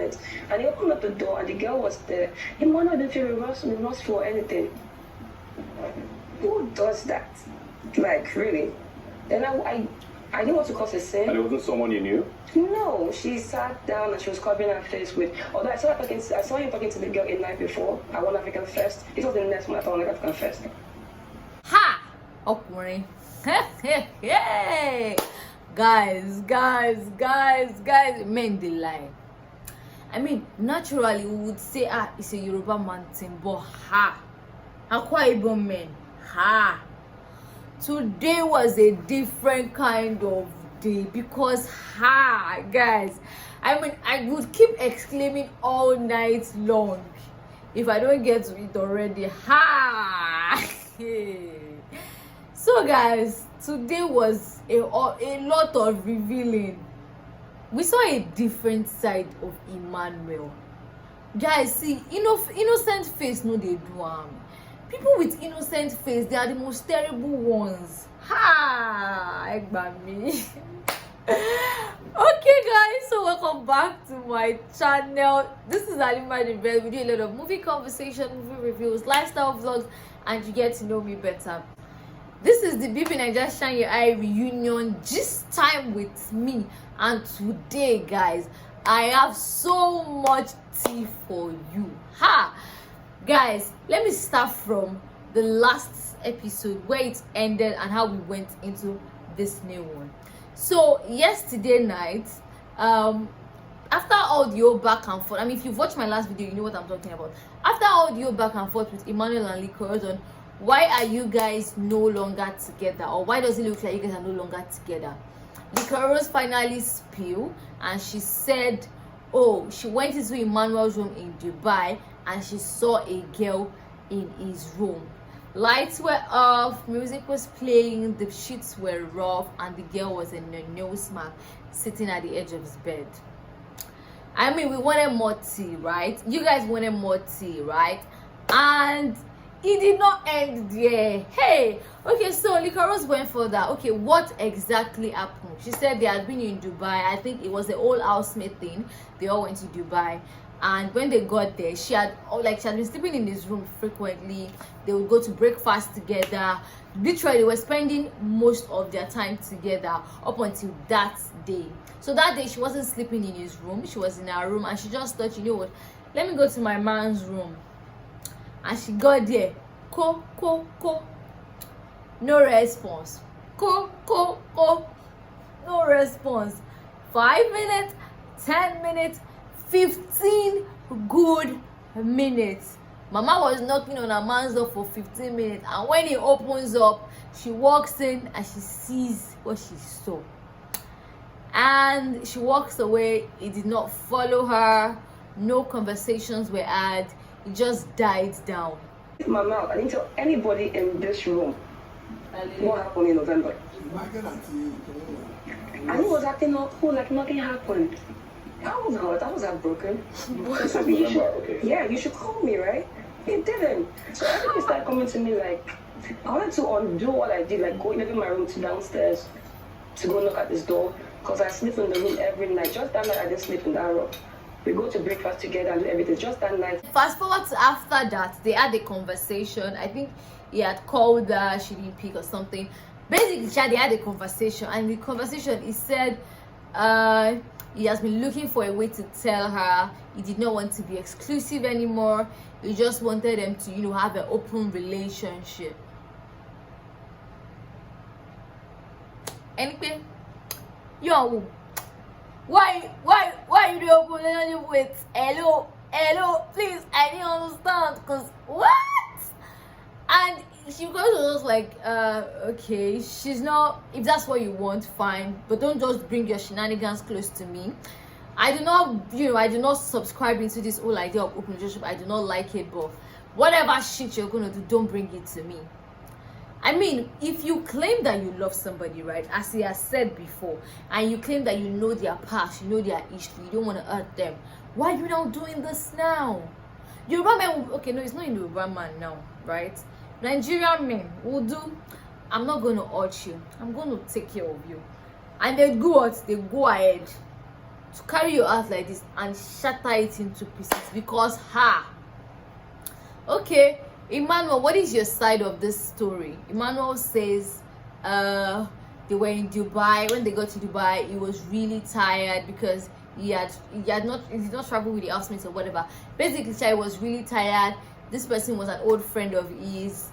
minutes. And he opened up the door and the girl was there. Emmanuel didn't feel remorseful or anything. Who does that? Like, really? Then I didn't want to cause a sin. And it wasn't someone you knew? No, she sat down and she was covering her face with. Although I saw him talking to the girl a night before. I won African Fest. It was the next month I won African Fest. Ha! Awkward. Hey! Guys, men they lie. I mean, naturally we would say, it's a Yoruba man thing, but Akwa Ibom men, today was a different kind of day because guys, I mean, I would keep exclaiming all night long if I don't get to it already. So guys, today was a lot of revealing. We saw a different side of Emmanuel. Guys, see, innocent face no they do people with innocent face, they are the most terrible ones. Me. Okay guys, so welcome back to my channel. This is Bbnaija. We do a lot of movie conversation, movie reviews, lifestyle vlogs, and you get to know me better. This is the Bbnaija Shine Your Eye reunion gist time with me, and today guys, I have so much tea for you. Guys, let me start from the last episode where it ended and how we went into this new one. So yesterday night, after audio back and forth, I mean, if you've watched my last video, you know what I'm talking about. After audio back and forth with Emmanuel and Liquorose on why are you guys no longer together, or why does it look like you guys are no longer together, Liquorose finally spilled and she said, oh, she went into Emmanuel's room in Dubai and she saw a girl in his room. Lights were off, music was playing, the sheets were rough, and the girl was in a nose mark sitting at the edge of his bed. I mean, we wanted more tea, right? You guys wanted more tea, right? And it did not end there. Hey, okay, so Liquorose went further. Okay, what exactly happened? She said they had been in Dubai. I think it was the old housemate thing. They all went to Dubai, and when they got there, she had been sleeping in his room frequently. They would go to breakfast together. Literally, they were spending most of their time together up until that day. So that day she wasn't sleeping in his room, she was in her room, and she just thought, you know what, let me go to my man's room. And she got there, no response. No response. 5 minutes, 10 minutes, 15 good minutes. Mama was knocking on her man's door for 15 minutes, and when he opens up, she walks in and she sees what she saw. And she walks away. He did not follow her. No conversations were had. It just died down. My mouth, I didn't tell anybody in this room what happened in November. And he was acting all cool like nothing happened. I was hurt. I was heartbroken. Yeah, you should call me, right? He didn't. So everybody started coming to me like, I wanted to undo what I did, like go leave my room to downstairs to go knock at this door, because I sleep in the room every night. Just that night I didn't sleep in that room. We go to breakfast together and do everything. Just that night. Fast forward to after that, they had a conversation. I think he had called her, she didn't pick or something. Basically, they had a conversation, and the conversation, he said he has been looking for a way to tell her he did not want to be exclusive anymore. He just wanted them to, have an open relationship. Anyway, yo, why you do open relationship with hello, please? I didn't understand, because what? And she was just like, okay, she's not, if that's what you want, fine, but don't just bring your shenanigans close to me. I do not subscribe into this whole idea of open relationship. I do not like it, but whatever shit you're gonna do, don't bring it to me. I mean, if you claim that you love somebody, right, as he has said before, and you claim that you know their past, you know their history, you don't want to hurt them, why are you now doing this now? Yoruba men, okay, no, it's not in Yoruba man now, right? Nigerian men will do, I'm not going to hurt you, I'm going to take care of you. And they go ahead to carry your ass like this and shatter it into pieces because okay, Emmanuel, what is your side of this story? Emmanuel says they were in Dubai. When they got to Dubai, he was really tired because he did not travel with the housemates or whatever. Basically, he was really tired. This person was an old friend of his.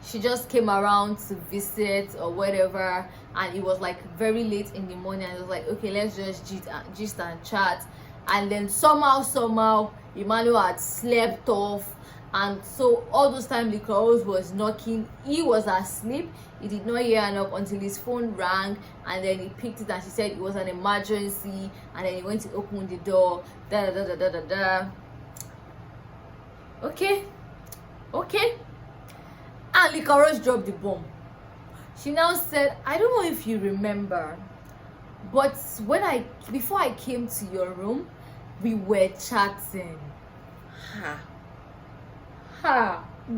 She just came around to visit or whatever, and it was like very late in the morning. I was like, okay, let's just gist and chat. And then somehow Emmanuel had slept off, and so all those time Liquorose was knocking. He was asleep. He did not hear enough until his phone rang, and then he picked it and she said it was an emergency, and then he went to open the door. Okay. And Liquorose dropped the bomb. She now said, I don't know if you remember, but before I came to your room, we were chatting.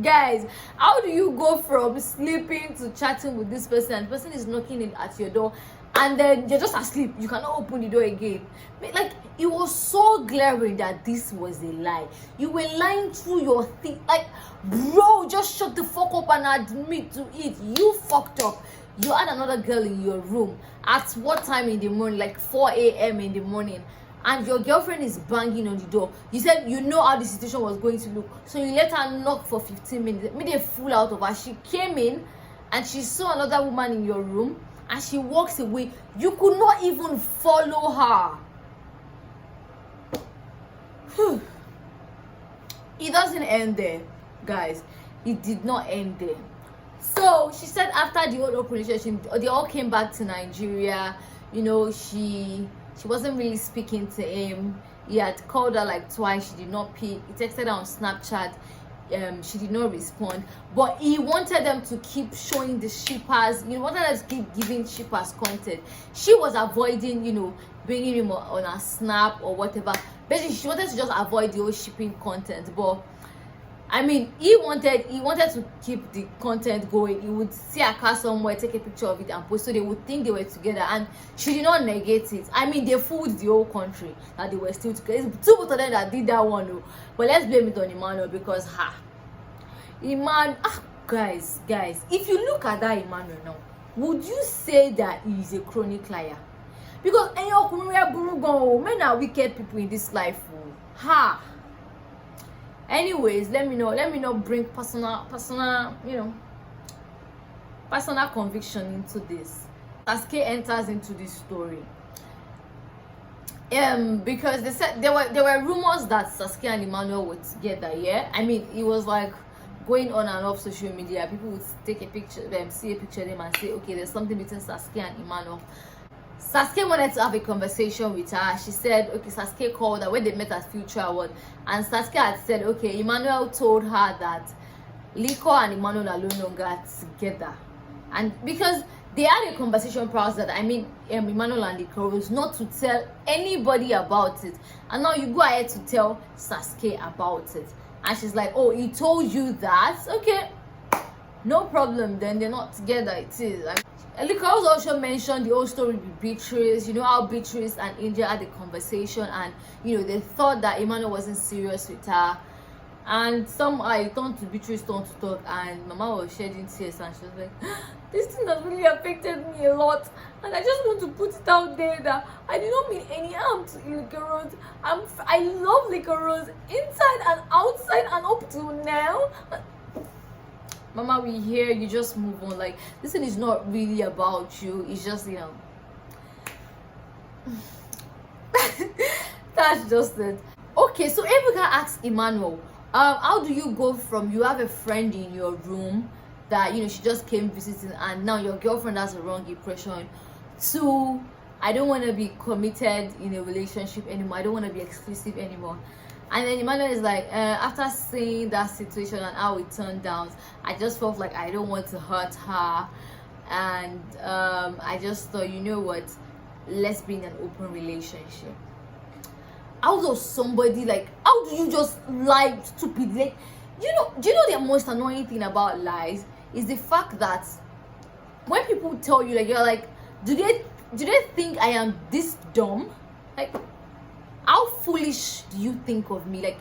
Guys, how do you go from sleeping to chatting with this person, and the person is knocking in at your door, and then you're just asleep, you cannot open the door again? Like, it was so glaring that this was a lie. You were lying through your teeth. Like, bro, just shut the fuck up and admit to it. You fucked up. You had another girl in your room at what time in the morning? Like 4 a.m. in the morning, and your girlfriend is banging on the door. You said you know how the situation was going to look, so you let her knock for 15 minutes, made a fool out of her. She came in and she saw another woman in your room, and she walks away. You could not even follow her. It doesn't end there, guys. It did not end there. So she said after the whole operation, they all came back to Nigeria. You know, she wasn't really speaking to him. He had called her like twice. She did not pick. He texted her on Snapchat. She did not respond. But he wanted them to keep showing the shippers. He wanted us to keep giving shippers content. She was avoiding, bringing him on a snap or whatever. Basically, she wanted to just avoid the whole shipping content. But I mean, he wanted to keep the content going. He would see a car somewhere, take a picture of it and post, so they would think they were together. And she did not negate it. I mean, they fooled the whole country that they were still together. It's two of them that did that one, though. But let's blame it on Emmanuel because guys, if you look at that Emmanuel now, would you say that he is a chronic liar? Because men are wicked people in this life. Anyways, let me know bring personal conviction into this. Saskay enters into this story. Because they said there were rumors that Saskay and Emmanuel were together. Yeah, I mean, it was like going on and off social media. People would take a picture of them, see a picture of them, and say, okay, there's something between Saskay and Emmanuel. Saskay wanted to have a conversation with her. She said, okay, Saskay called her when they met at Future Award, and Saskay had said, okay, Emmanuel told her that Lico and Emmanuel are no longer together, and because they had a conversation prior that, I mean, Emmanuel and Liquorose, not to tell anybody about it, and now you go ahead to tell Saskay about it, and she's like, oh, he told you that? Okay, no problem, then they're not together. It is. Liquorose also mentioned the whole story with Beatrice. You know how Beatrice and Angel had a conversation, and they thought that Emmanuel wasn't serious with her, and I turned to Beatrice, turned to talk, and Mama was shedding tears, and she was like, this thing has really affected me a lot, and I just want to put it out there that I did not mean any harm to Liquorose. I love Liquorose inside and outside and up to now. Mama, we hear you, just move on. Like, this thing is not really about you. It's just, that's just it. Okay, so Ebuka asked Emmanuel, how do you go from you have a friend in your room that she just came visiting, and now your girlfriend has a wrong impression, to I don't want to be committed in a relationship anymore, I don't want to be exclusive anymore? And then Emmanuel is like, after seeing that situation and how it turned out, I just felt like I don't want to hurt her, and I just thought, you know what, let's be in an open relationship. How does somebody, like, how do you just lie stupidly? Like, do you know the most annoying thing about lies is the fact that when people tell you, like, you're like, do they do they think I am this dumb? Like, how foolish do you think of me? Like,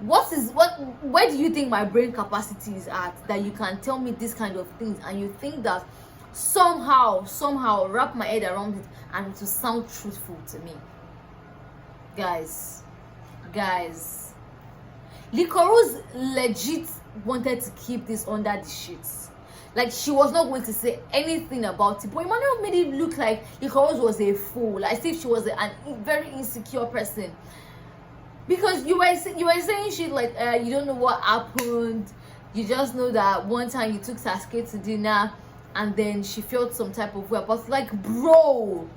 where do you think my brain capacity is at, that you can tell me this kind of things, and you think that somehow wrap my head around it and to sound truthful to me? Guys, Liquorose legit wanted to keep this under the sheets. Like, she was not going to say anything about it, but Emmanuel made it look like Liquorose was a fool, as if she was a very insecure person. Because you were saying shit like, you don't know what happened, you just know that one time you took Saskay to dinner and then she felt some type of way. But like, bro,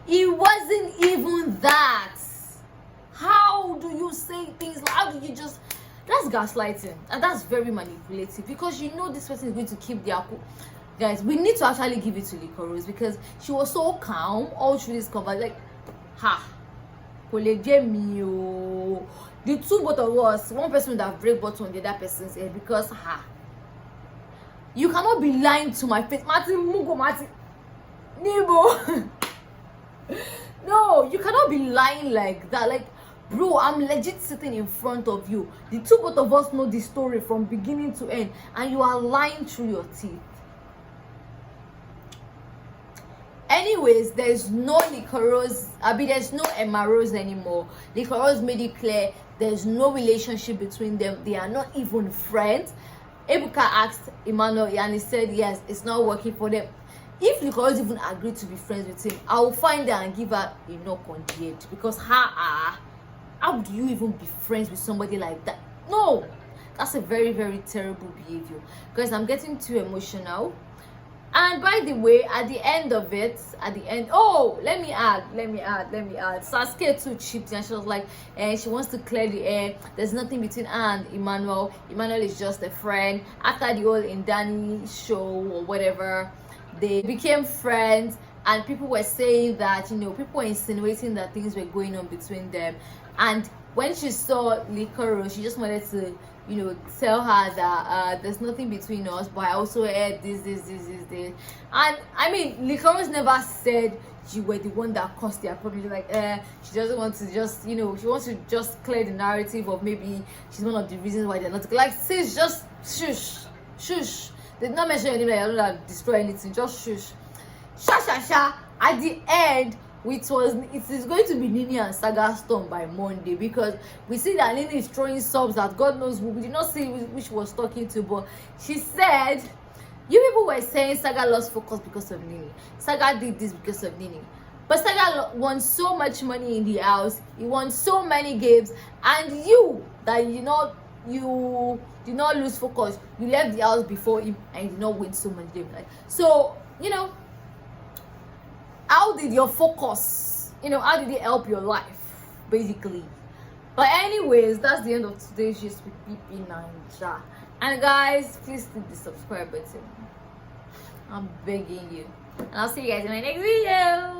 it wasn't even that. How do you say things like, how do you just, that's gaslighting, and that's very manipulative, because you know this person is going to keep their cool. Guys, we need to actually give it to Liquorose, because she was so calm all through this conversation. Like, the two both of us, one person would have break bottle on the other person's head, because you cannot be lying to my face. Martin Nibo. No, you cannot be lying like that. Like, bro, I'm legit sitting in front of you. The two both of us know the story from beginning to end, and you are lying through your teeth. Anyways, there's no Liquorose, there's no Emmarose anymore. Liquorose made it clear there's no relationship between them. They are not even friends. Ebuka asked Emmanuel, and he said yes, it's not working for them. If Liquorose even agreed to be friends with him, I will find her and give her a knock on the head, because how do you even be friends with somebody like that? No, that's a very, very terrible behavior. Guys, I'm getting too emotional. And by the way, at the end, oh, let me add, Saskay too chipped, and she was like, she wants to clear the air. There's nothing between her and Emmanuel. Emmanuel is just a friend. After the whole Indani show or whatever, they became friends, and people were saying that, people were insinuating that things were going on between them. And when she saw Liquorose, she just wanted to, tell her that there's nothing between us, but I also heard this. And I mean, Liquorose never said you were the one that caused their problem. Like, she doesn't want to just, she wants to just clear the narrative of maybe she's one of the reasons why they're not. Like, sis, just shush. They did not mention your name, like, I don't have destroy anything. Just shush. Sha. At the end, it is going to be Nini and Saga Storm by Monday, because we see that Nini is throwing subs that God knows who. We did not see which she was talking to, but she said, you people were saying Saga lost focus because of Nini. Saga did this because of Nini. But Saga won so much money in the house. He won so many games, and you did not lose focus. You left the house before him and you did not win so much games. So, how did your focus, how did it help your life, basically? But anyways, that's the end of today's Gist with Bbnaija. And guys, please click the subscribe button. I'm begging you. And I'll see you guys in my next video.